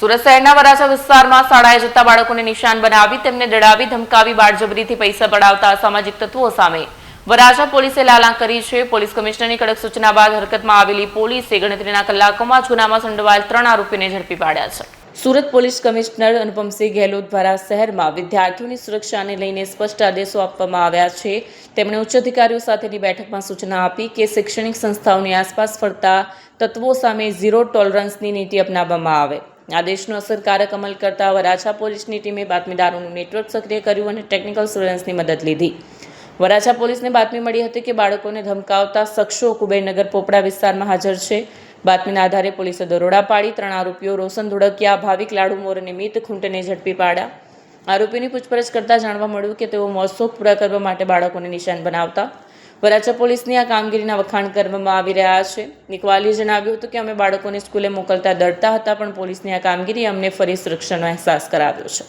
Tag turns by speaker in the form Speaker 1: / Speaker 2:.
Speaker 1: સુરત શહેરના વરાછા વિસ્તારમાં શાળાએ જતા બાળકોને નિશાન બનાવી તેમને ડરાવી ધમકાવી બાળજબરીથી પૈસા પડાવતા અસામાજિક તત્વો સામે વરાછા પોલીસે લાલાં કરી છે। પોલીસ કમિશનરની કડક સૂચના બાદ હરકતમાં આવેલી પોલીસે ગણતરીના કલાકોમાં જ ગુનામાં સંડોવાયેલ 3 આરોપીને ઝડપી પાડ્યા છે। સુરત પોલીસ કમિશનર અનુપમસિંહ ગેહલોત દ્વારા શહેરમાં વિદ્યાર્થીઓની સુરક્ષાને લઈને સ્પષ્ટ આદેશો આપવામાં આવ્યા છે। તેમણે ઉચ્ચ અધિકારીઓ સાથેની બેઠકમાં સૂચના આપી કે શૈક્ષણિક સંસ્થાઓની આસપાસ ફરતા તત્વો સામે ઝીરો ટોલરન્સની નીતિ અપનાવવામાં આવે। આદેશનો અસરકારક અમલ કરતા વરાછા પોલીસની ટીમે બાતમીદારોનું નેટવર્ક સક્રિય કર્યું અને ટેકનિકલ સર્વેલન્સની મદદ લીધી। વરાછા પોલીસને બાતમી મળી હતી કે બાળકોને ધમકાવતા શખ્સો કુબેરનગર પોપડા વિસ્તારમાં હાજર છે। બાતમીના આધારે પોલીસે દરોડા પાડી 3 આરોપીઓ રોશન ધોળકિયા, ભાવિક લાડુમોર અને મિત ખૂંટને ઝડપી પાડ્યા। આરોપીની પૂછપરછ કરતા જાણવા મળ્યું કે તેઓ મોજ-શોખ પૂરા કરવા માટે બાળકોને નિશાન બનાવતા। વરાછા પોલીસની આ કામગીરીના વખાણ કરવામાં આવી રહ્યા છે। નિકવાલીએ જણાવ્યું હતું કે અમે બાળકોને સ્કૂલે મોકલતા ડરતા હતા, પણ પોલીસની આ કામગીરી અમને ફરી સુરક્ષાનો અહેસાસ કરાવ્યો છે।